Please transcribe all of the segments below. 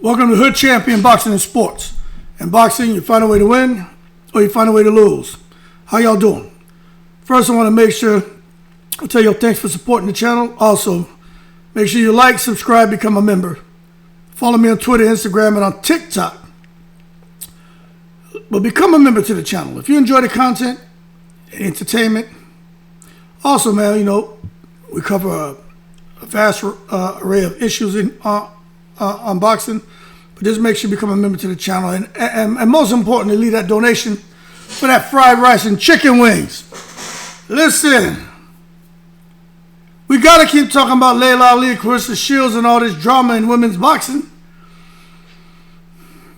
Welcome to Hood Champion Boxing and Sports. In boxing, you find a way to win or you find a way to lose. How y'all doing? First, I want to make sure I tell you thanks for supporting the channel. Also, make sure you like, subscribe, become a member. Follow me on Twitter, Instagram, and on TikTok. But become a member to the channel. If you enjoy the content, entertainment. Also, man, we cover a vast array of issues on boxing. But just make sure you become a member to the channel. And most importantly, leave that donation for that fried rice and chicken wings. Listen, we got to keep talking about Laila Ali, Claressa Shields, and all this drama in women's boxing.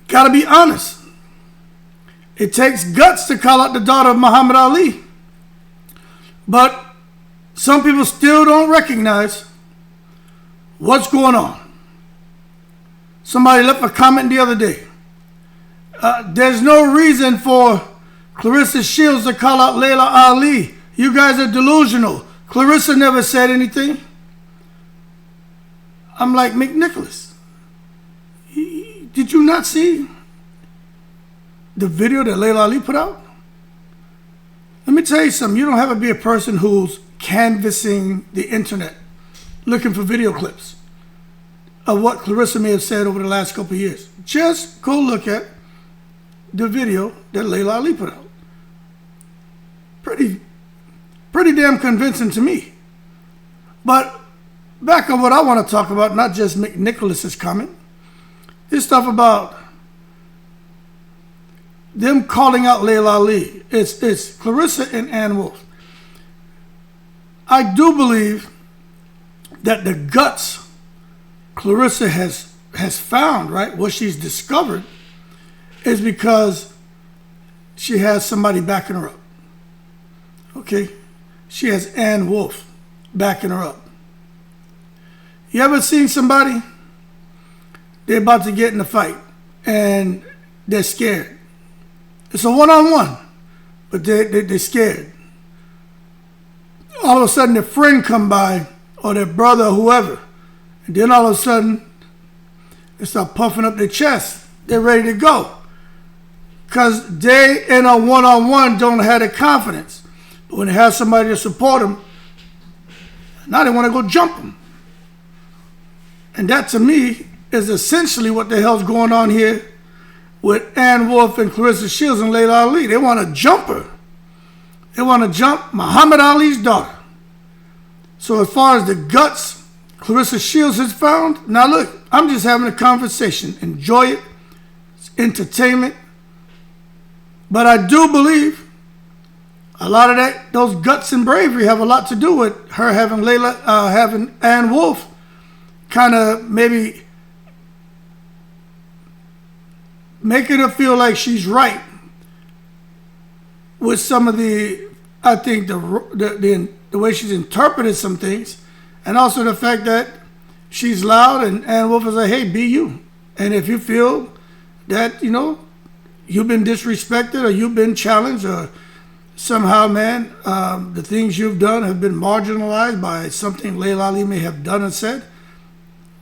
Got to be honest. It takes guts to call out the daughter of Muhammad Ali. But some people still don't recognize what's going on. Somebody left a comment the other day. There's no reason for Claressa Shields to call out Laila Ali. You guys are delusional. Claressa never said anything. I'm like, McNicholas, did you not see the video that Laila Ali put out? Let me tell you something. You don't have to be a person who's canvassing the internet looking for video clips of what Claressa may have said over the last couple of years. Just go look at the video that Laila Ali put out. Pretty damn convincing to me. But back on what I want to talk about, not just McNicholas's comment, this stuff about them calling out Laila Ali. It's Claressa and Wolfe. I do believe that the guts Claressa has found, right, what she's discovered, is because she has somebody backing her up. Okay? She has Wolfe backing her up. You ever seen somebody, they're about to get in a fight, and they're scared. It's a one-on-one, but they're scared. All of a sudden, their friend come by, or their brother, or whoever, and then all of a sudden, they start puffing up their chest. They're ready to go. Because they, in a one-on-one, don't have the confidence. But when they have somebody to support them, now they want to go jump them. And that, to me, is essentially what the hell's going on here with Wolfe and Claressa Shields and Laila Ali. They want to jump her. They want to jump Muhammad Ali's daughter. So as far as the guts Claressa Shields has found, now look, I'm just having a conversation. Enjoy it. It's entertainment. But I do believe a lot of those guts and bravery have a lot to do with her having having Wolfe kind of maybe making her feel like she's right with some of the way she's interpreted some things, and also the fact that she's loud and Wolfe is like, hey, be you. And if you feel that, you've been disrespected or you've been challenged or somehow, man, the things you've done have been marginalized by something Laila Ali may have done and said,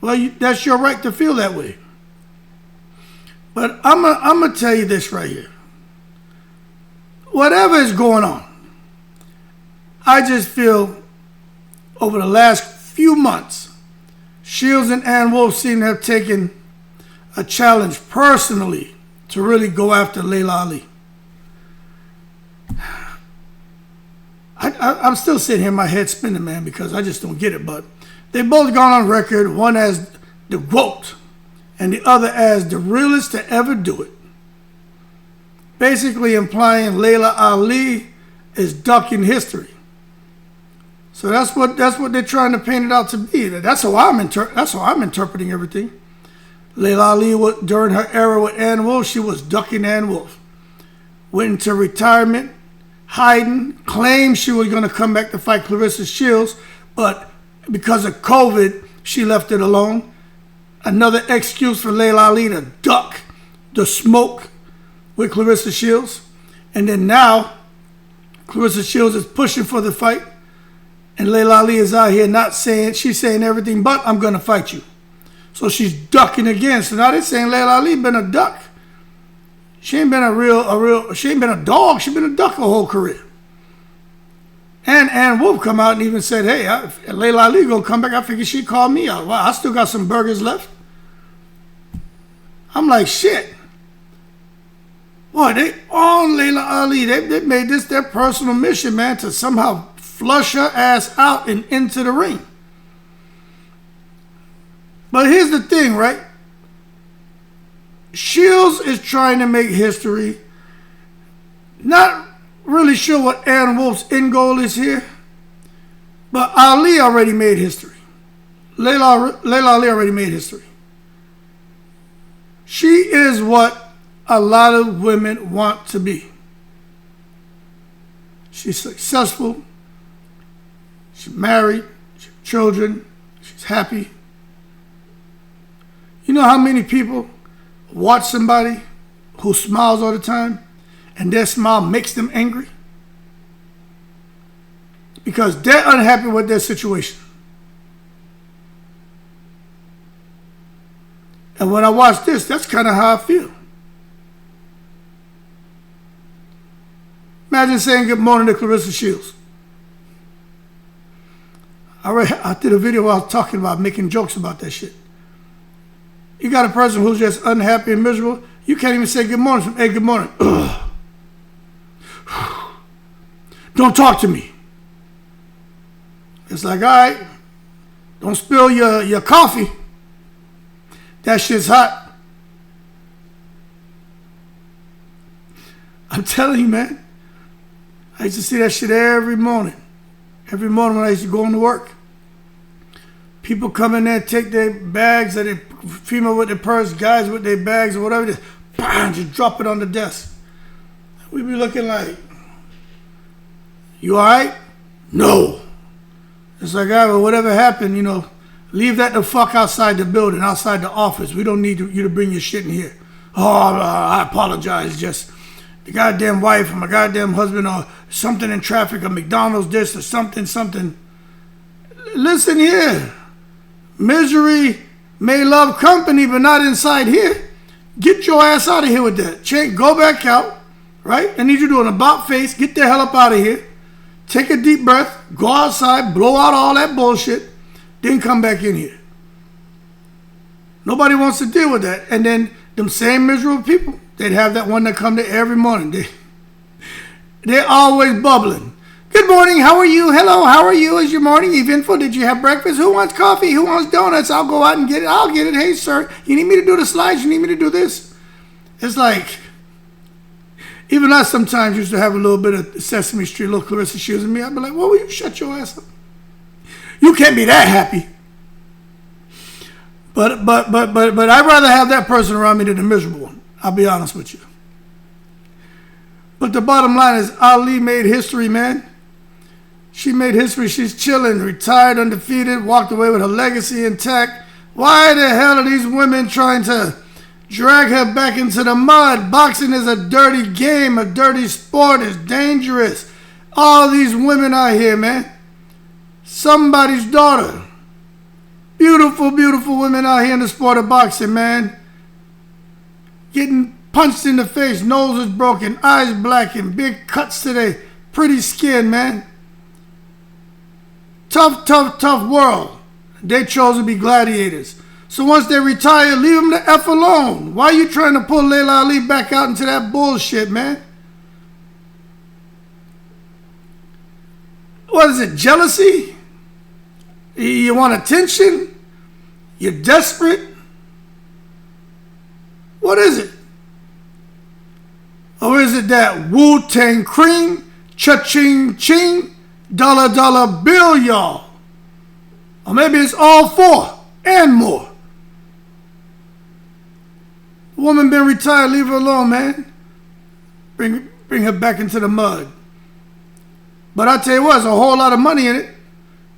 well, that's your right to feel that way. But I'm going to tell you this right here. Whatever is going on, I just feel over the last few months, Shields and Wolfe seem to have taken a challenge personally to really go after Laila Ali. I'm still sitting here, my head spinning, man, because I just don't get it. But they both gone on record, one as the GOAT and the other as the realest to ever do it. Basically implying Laila Ali is ducking history. So that's what they're trying to paint it out to be. That's how I'm interpreting everything. Laila Ali, during her era with Wolfe, she was ducking Wolfe. Went into retirement, hiding, claimed she was going to come back to fight Claressa Shields, but because of COVID, she left it alone. Another excuse for Laila Ali to duck the smoke with Claressa Shields. And then now, Claressa Shields is pushing for the fight. And Laila Ali is out here not saying, she's saying everything but I'm going to fight you. So she's ducking again. So now they're saying Laila Ali been a duck. She ain't been she ain't been a dog. She been a duck her whole career. And Wolfe come out and even said, hey, Laila Ali gonna come back. I figured she'd call me out. Wow, I still got some burgers left. I'm like, shit. Boy, they on Laila Ali. They made this their personal mission, man, to somehow flush her ass out and into the ring. But here's the thing, right? Shields is trying to make history. Not really sure what Aaron Wolfe's end goal is here. But Ali already made history. Laila Ali already made history. She is what a lot of women want to be. She's successful. She's married. She has children. She's happy. You know how many people watch somebody who smiles all the time and their smile makes them angry? Because they're unhappy with their situation. And when I watch this, that's kind of how I feel. Imagine saying good morning to Claressa Shields. I did a video where I was talking about making jokes about that shit. You got a person who's just unhappy and miserable. You can't even say good morning from, hey, good morning. Ugh. Don't talk to me. It's like, all right, don't spill your coffee. That shit's hot. I'm telling you, man. I used to see that shit every morning. Every morning when I used to go into work. People come in there, take their bags, or they female with their purse, guys with their bags or whatever, just drop it on the desk. We be looking like, you all right? No. It's like, all right, well, whatever happened, leave that the fuck outside the building, outside the office. We don't need you to bring your shit in here. Oh, I apologize. Just the goddamn wife or my goddamn husband or something in traffic or McDonald's this or something. Listen here. Misery may love company, but not inside here. Get your ass out of here with that. Go back out, right? I need you to do an about face. Get the hell up out of here. Take a deep breath. Go outside. Blow out all that bullshit. Then come back in here. Nobody wants to deal with that. And then them same miserable people, they'd have that one that come to every morning. They're always bubbling. Good morning, how are you? Hello, how are you? Is your morning eventful? Did you have breakfast? Who wants coffee? Who wants donuts? I'll go out and get it. I'll get it. Hey, sir, you need me to do the slides? You need me to do this? It's like, even I sometimes used to have a little bit of Sesame Street, little Claressa Shields in me. I'd be like, well, will you shut your ass up? You can't be that happy. But I'd rather have that person around me than the miserable one. I'll be honest with you. But the bottom line is Ali made history, man. She made history. She's chilling, retired, undefeated, walked away with her legacy intact. Why the hell are these women trying to drag her back into the mud? Boxing is a dirty game, a dirty sport. It's dangerous. All these women out here, man. Somebody's daughter. Beautiful, beautiful women out here in the sport of boxing, man. Getting punched in the face, nose is broken, eyes blackened, big cuts to their pretty skin, man. Tough world. They chose to be gladiators. So once they retire, leave them the F alone. Why are you trying to pull Laila Ali back out into that bullshit, man? What is it, jealousy? You want attention? You're desperate? What is it? Or is it that Wu-Tang cream, cha-ching ching, dollar bill, y'all? Or maybe it's all four and more. The woman been retired, leave her alone, man. Bring her back into the mud. But I tell you what, there's a whole lot of money in it.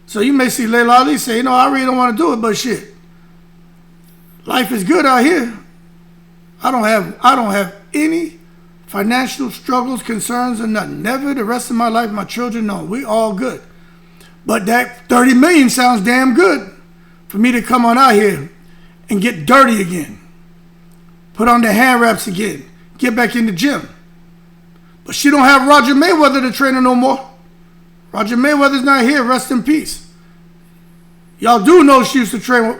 So you may see Laila Ali say, I really don't want to do it, but shit. Life is good out here. I don't have any financial struggles, concerns, and nothing. Never the rest of my life, my children, no. We all good. But that 30 million sounds damn good for me to come on out here and get dirty again. Put on the hand wraps again. Get back in the gym. But she don't have Roger Mayweather to train her no more. Roger Mayweather's not here. Rest in peace. Y'all do know she used to train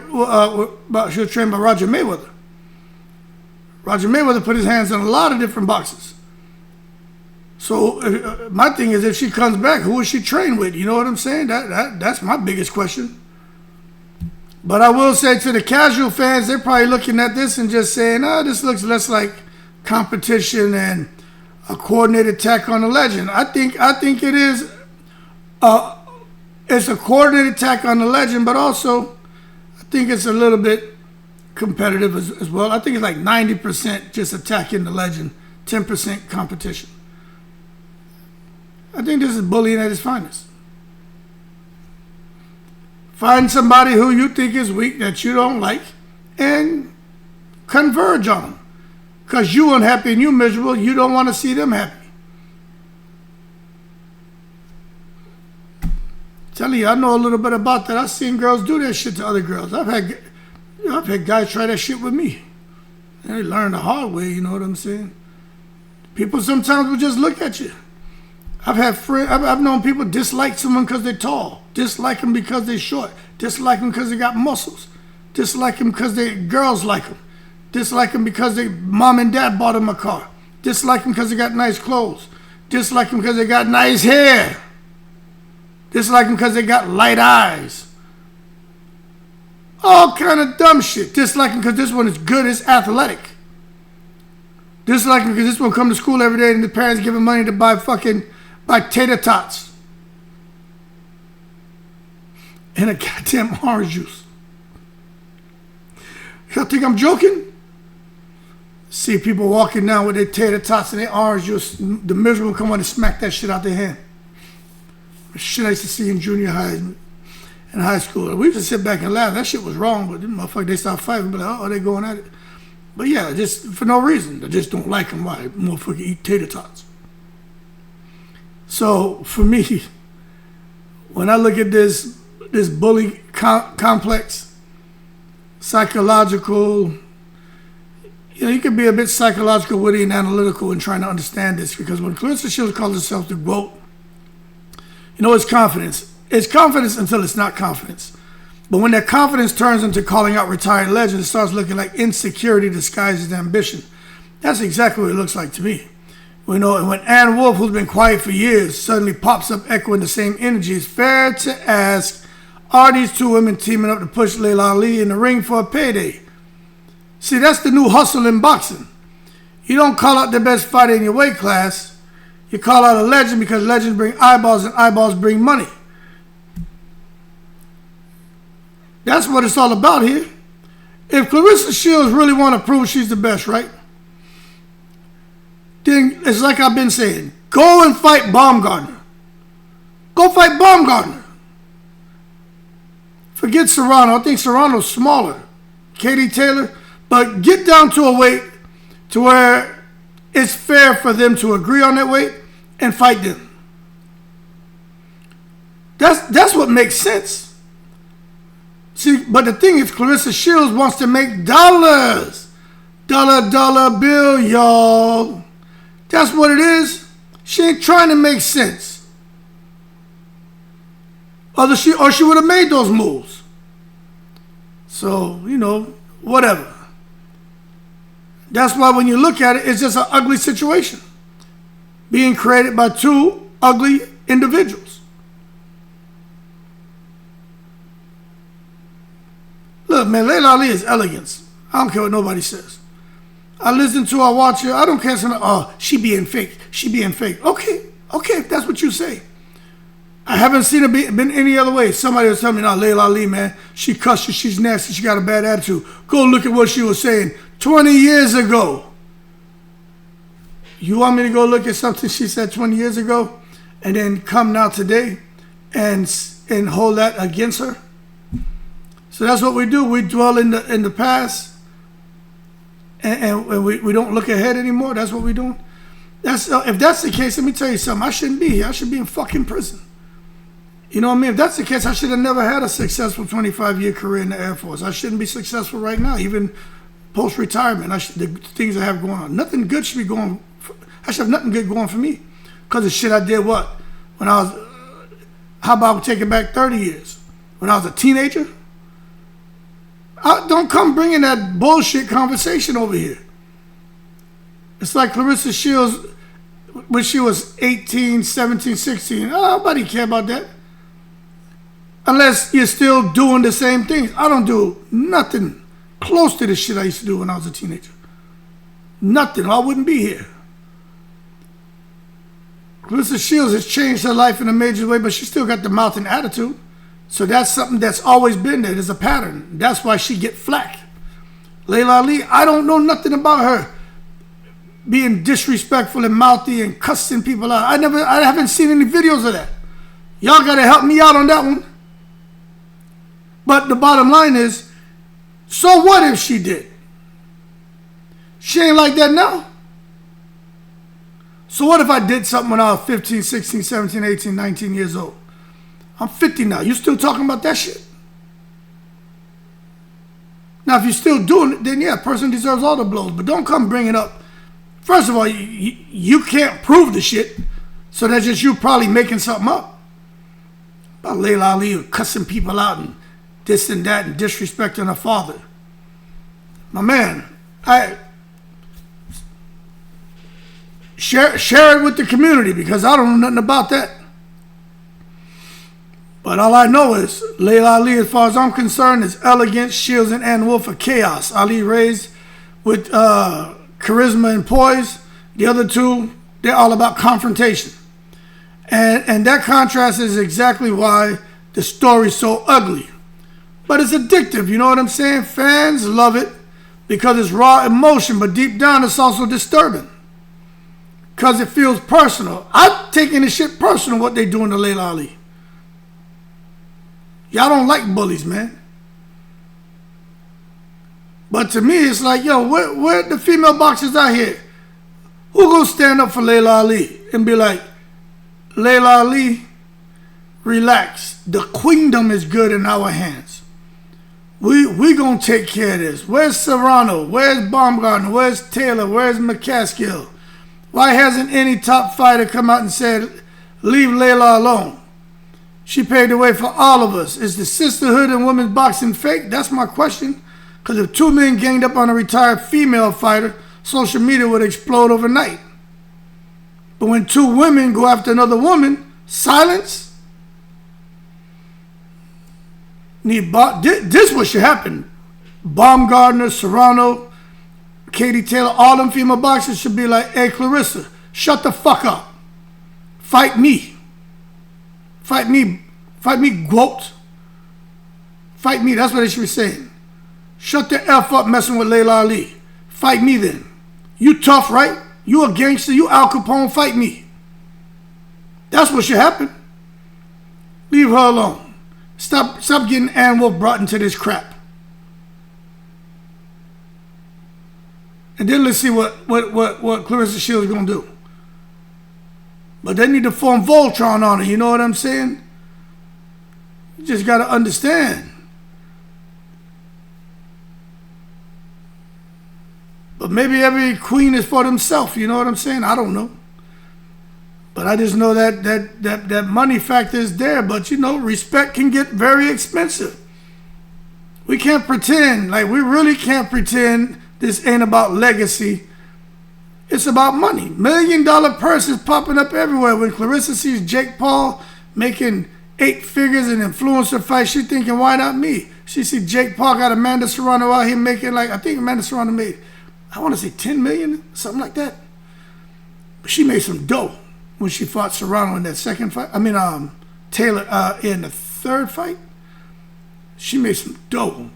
she was trained by Roger Mayweather. Roger Mayweather put his hands on a lot of different boxers. So my thing is, if she comes back, who is she trained with? You know what I'm saying? That's my biggest question. But I will say to the casual fans, they're probably looking at this and just saying, this looks less like competition and a coordinated attack on the legend. I think it is. It's a coordinated attack on the legend, but also I think it's a little bit competitive as well. I think it's like 90% just attacking the legend, 10% competition. I think this is bullying at its finest. Find somebody who you think is weak, that you don't like, and converge on them. Because you unhappy and you miserable, you don't want to see them happy. Telling you, I know a little bit about that. I've seen girls do that shit to other girls. I've had guys try that shit with me. They learn the hard way, you know what I'm saying? People sometimes will just look at you. I've known people dislike someone because they're tall, dislike them because they're short, dislike them because they got muscles, dislike them because girls like them, dislike them because they mom and dad bought them a car, dislike them because they got nice clothes, dislike them because they got nice hair, dislike them because they got light eyes. All kind of dumb shit. Dislike them because this one is good, it's athletic. Dislike them because this one come to school every day and the parents give him money to buy tater tots and a goddamn orange juice. Y'all think I'm joking? See people walking down with their tater tots and their orange juice, the miserable come on and smack that shit out their hand. The shit I used to see in junior high and high school. We used to sit back and laugh. That shit was wrong, but them motherfuckers, they start fighting. But like, they going at it. But yeah, just for no reason. I just don't like them. Why? Motherfucker eat tater tots. So for me, when I look at this bully complex, psychological, you can be a bit psychological, witty, and analytical in trying to understand this, because when Claressa Shields calls herself the GOAT, it's confidence. It's confidence until it's not confidence. But when that confidence turns into calling out retired legends, it starts looking like insecurity disguised as ambition. That's exactly what it looks like to me. And when Ann Wolfe, who's been quiet for years, suddenly pops up echoing the same energy, it's fair to ask, are these two women teaming up to push Laila Ali in the ring for a payday? See, that's the new hustle in boxing. You don't call out the best fighter in your weight class. You call out a legend because legends bring eyeballs and eyeballs bring money. That's what it's all about here. If Claressa Shields really want to prove she's the best, right? Then it's like I've been saying, go and fight Baumgartner. Go fight Baumgartner. Forget Serrano. I think Serrano's smaller. Katie Taylor. But get down to a weight to where it's fair for them to agree on that weight and fight them. That's what makes sense. See, but the thing is, Claressa Shields wants to make dollars. Dollar bill, y'all. That's what it is. She ain't trying to make sense. Or she would have made those moves. So, whatever. That's why when you look at it, it's just an ugly situation being created by two ugly individuals. Look, man, Laila Ali is elegance. I don't care what nobody says. I listen to her, I watch her. I don't care. She being fake. She being fake. Okay, if that's what you say. I haven't seen her been any other way. Somebody was telling me, Laila Ali, man, she cussed you, she's nasty, she got a bad attitude. Go look at what she was saying 20 years ago. You want me to go look at something she said 20 years ago and then come now today and hold that against her? So that's what we do. We dwell in the past and we don't look ahead anymore. That's what we're doing. If that's the case, let me tell you something. I shouldn't be here. I should be in fucking prison. You know what I mean? If that's the case, I should have never had a successful 25-year career in the Air Force. I shouldn't be successful right now, even post-retirement. The things I have going on. Nothing good should be going. I should have nothing good going for me. Because of shit I did what? When I was, how about taking back 30 years? When I was a teenager? Don't come bringing that bullshit conversation over here. It's like Claressa Shields when she was 18, 17, 16. Nobody care about that. Unless you're still doing the same things. I don't do nothing close to the shit I used to do when I was a teenager. Nothing. I wouldn't be here. Claressa Shields has changed her life in a major way, but she still got the mouth and attitude. So that's something that's always been there. There's a pattern. That's why she get flack. Laila Ali, I don't know nothing about her being disrespectful and mouthy and cussing people out. I haven't seen any videos of that. Y'all gotta help me out on that one. But the bottom line is, so what if she did? She ain't like that now. So what if I did something when I was 15, 16, 17, 18, 19 years old? I'm 50 now. You still talking about that shit? Now, if you're still doing it, then yeah, a person deserves all the blows. But don't come bring it up. First of all, you can't prove the shit. So that's just you probably making something up. About Laila Ali cussing people out and this and that and disrespecting her father. My man, share it with the community because I don't know nothing about that. But all I know is Laila Ali, as far as I'm concerned, is elegant. Shields and Wolfe are chaos. Ali raised with charisma and poise. The other two, they're all about confrontation. And that contrast is exactly why the story's so ugly. But it's addictive, you know what I'm saying? Fans love it because it's raw emotion, but deep down it's also disturbing. Because it feels personal. I'm taking this shit personal, what they doing to Laila Ali. Y'all don't like bullies, man. But to me, it's like, yo, where the female boxers out here? Who gonna stand up for Laila Ali and be like, Laila Ali, relax. The queendom is good in our hands. We gonna take care of this. Where's Serrano? Where's Baumgartner? Where's Taylor? Where's McCaskill? Why hasn't any top fighter come out and said, leave Laila alone? She paved the way for all of us. Is the sisterhood in women's boxing fake? That's my question. Because if 2 men ganged up on a retired female fighter, social media would explode overnight. But when 2 women go after another woman, silence? This what should happen. Baumgartner, Serrano, Katie Taylor, all them female boxers should be like, hey, Claressa, shut the fuck up. Fight me. Fight me, Gwot. Fight me, that's what they should be saying. Shut the F up messing with Laila Ali. Fight me then. You tough, right? You a gangster, you Al Capone, fight me. That's what should happen. Leave her alone. Stop getting Wolfe brought into this crap. And then let's see what Claressa Shields is gonna do. But they need to form Voltron on it, you know what I'm saying? You just got to understand. But maybe every queen is for themselves, you know what I'm saying? I don't know. But I just know that money factor is there. But, you know, respect can get very expensive. We can't pretend, like we really can't pretend this ain't about legacy. It's about money. $1 million purses popping up everywhere. When Claressa sees Jake Paul making 8 figures in influencer fights, she thinking, why not me? She see Jake Paul got Amanda Serrano out here making like, I think Amanda Serrano made, I want to say 10 million, something like that. But she made some dough when she fought Serrano in that second fight. I mean, Taylor in the third fight. She made some dough.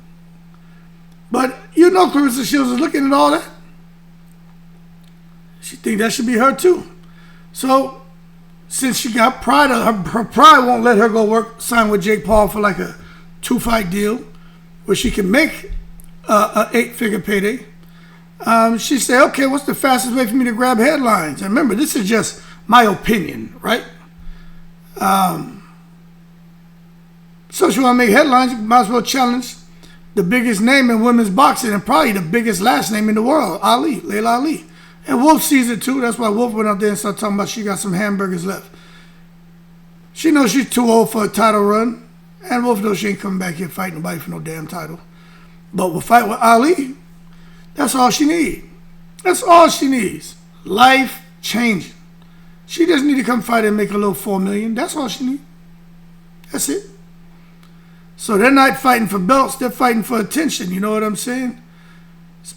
But you know Claressa Shields is looking at all that. She think that should be her too. So since she got pride, her pride won't let her go sign with Jake Paul for like a 2-fight deal where she can make a 8-figure payday. She said, okay, what's the fastest way for me to grab headlines? And remember, this is just my opinion, right? So she want to make headlines, you might as well challenge the biggest name in women's boxing and probably the biggest last name in the world, Ali, Laila Ali. And Wolfe sees it too. That's why Wolfe went up there and started talking about she got some hamburgers left. She knows she's too old for a title run. And Wolfe knows she ain't coming back here fighting nobody for no damn title. But we'll fight with Ali. That's all she needs. That's all she needs. Life changing. She doesn't need to come fight and make a little $4 million. That's all she needs. That's it. So they're not fighting for belts. They're fighting for attention. You know what I'm saying?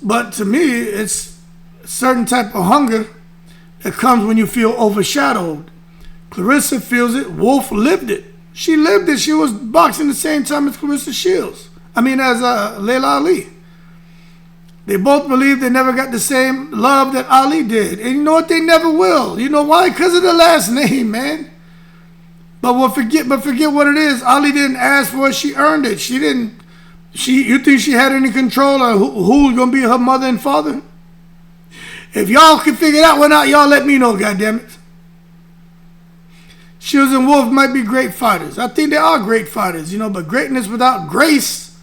But to me, it's a certain type of hunger that comes when you feel overshadowed. Claressa feels it. Wolfe lived it. She lived it. She was boxing the same time as Laila Ali. They both believe they never got the same love that Ali did. And you know what? They never will. You know why? Because of the last name, man. But forget what it is. Ali didn't ask for it. She earned it. You think she had any control on who's going to be her mother and father? If y'all can figure that one out, y'all let me know, goddammit. Shields and Wolfe might be great fighters. I think they are great fighters, but greatness without grace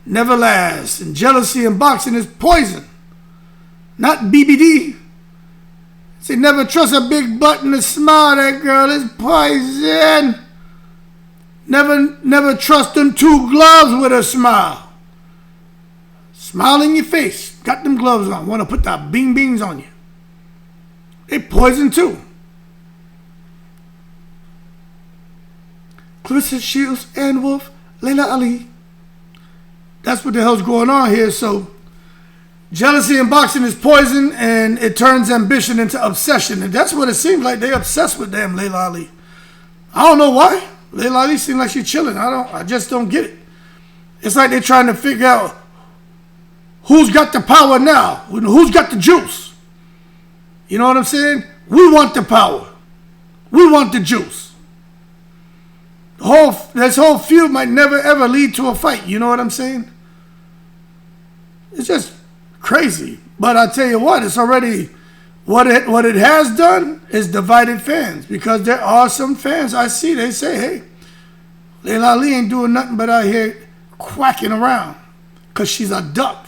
never lasts. And jealousy in boxing is poison, not BBD. Say never trust a big butt and a smile. That girl is poison. Never trust them two gloves with a smile. Smile in your face. Got them gloves on. Want to put the bing bings on you. They poison too. Claressa, Shields, and Wolfe, Laila Ali. That's what the hell's going on here. So jealousy in boxing is poison, and it turns ambition into obsession. And that's what it seems like. They obsessed with damn Laila Ali. I don't know why. Laila Ali seems like she's chilling. I just don't get it. It's like they're trying to figure out who's got the power now. Who's got the juice? You know what I'm saying? We want the power. We want the juice. This whole feud might never ever lead to a fight. You know what I'm saying? It's just crazy. But I tell you what, it's already what it has done is divided fans, because there are some fans I see, they say, hey, Laila Ali ain't doing nothing but out here quacking around because she's a duck.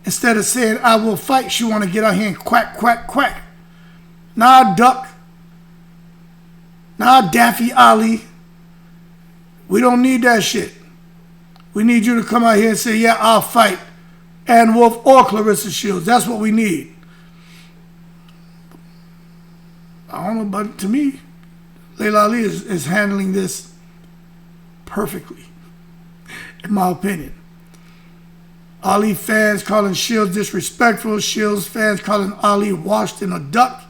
Instead of saying I will fight, she want to get out here and quack, quack, quack. Nah, duck. Nah, Daffy Ali. We don't need that shit. We need you to come out here and say, yeah, I'll fight Ann Wolfe or Claressa Shields. That's what we need. I don't know, but to me, Laila Ali is handling this perfectly, in my opinion. Ali fans calling Shields disrespectful, Shields fans calling Ali washed in a duck,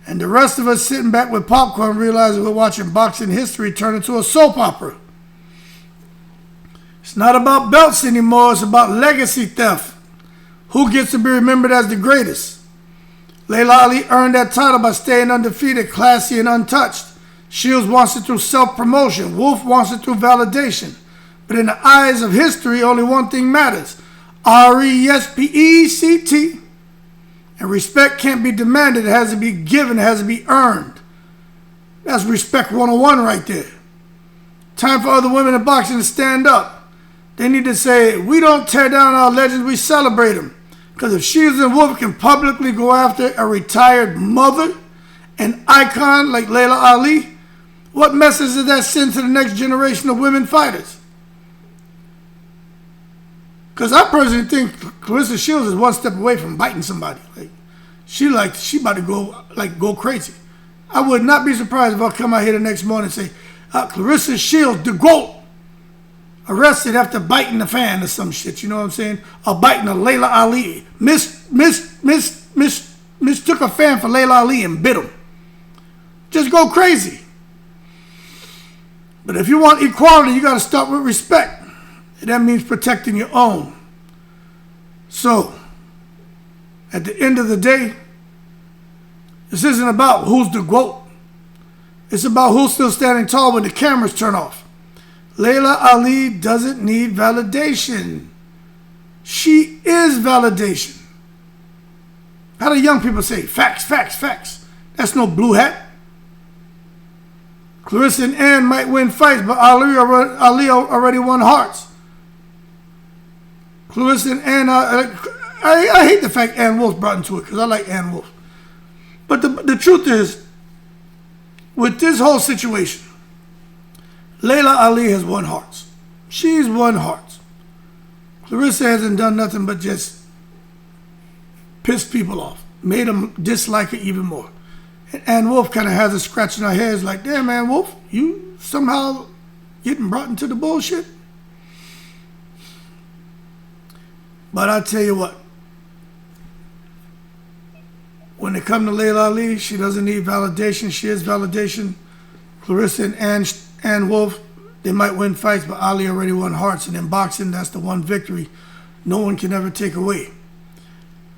and the rest of us sitting back with popcorn realizing we're watching boxing history turn into a soap opera. It's not about belts anymore, it's about legacy theft. Who gets to be remembered as the greatest? Laila Ali earned that title by staying undefeated, classy, and untouched. Shields wants it through self-promotion. Wolfe wants it through validation. But in the eyes of history, only one thing matters. RESPECT. And respect can't be demanded. It has to be given. It has to be earned. That's respect 101 right there. Time for other women in boxing to stand up. They need to say, we don't tear down our legends, we celebrate them. Because if Shields and Wolfe can publicly go after a retired mother, an icon like Laila Ali, what message does that send to the next generation of women fighters? Because I personally think Claressa Shields is one step away from biting somebody. She about to go crazy. I would not be surprised if I come out here the next morning and say, Claressa Shields, the GOAT, arrested after biting the fan or some shit, you know what I'm saying? Or biting a Laila Ali. Mistook a fan for Laila Ali and bit him. Just go crazy. But if you want equality, you got to start with respect. And that means protecting your own. So, at the end of the day, this isn't about who's the GOAT. It's about who's still standing tall when the cameras turn off. Laila Ali doesn't need validation. She is validation. How do young people say? Facts, facts, facts. That's no blue hat. Claressa and Ann might win fights, but Ali already won hearts. Claressa and Ann, I hate the fact Ann Wolfe brought into it because I like Ann Wolfe. But the truth is, with this whole situation, Laila Ali has won hearts. She's won hearts. Claressa hasn't done nothing but just piss people off, made them dislike her even more. And Ann Wolfe kind of has a scratch in her head, like, damn, Ann Wolfe, you somehow getting brought into the bullshit? But I tell you what, when it comes to Laila Ali, she doesn't need validation. She is validation. Claressa and Ann Wolfe, they might win fights, but Ali already won hearts. And in boxing, that's the one victory no one can ever take away.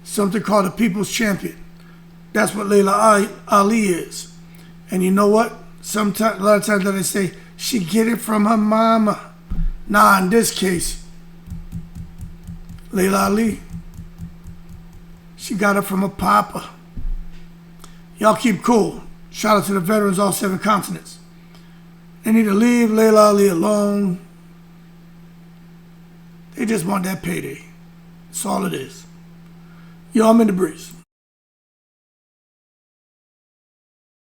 Something called a people's champion. That's what Laila Ali is. And you know what? Sometimes, a lot of times they say, she get it from her mama. Nah, in this case, Laila Ali, she got it from her papa. Y'all keep cool. Shout out to the veterans, all 7 continents. They need to leave Laila Ali alone. They just want that payday. That's all it is. Yo, I'm in the breeze.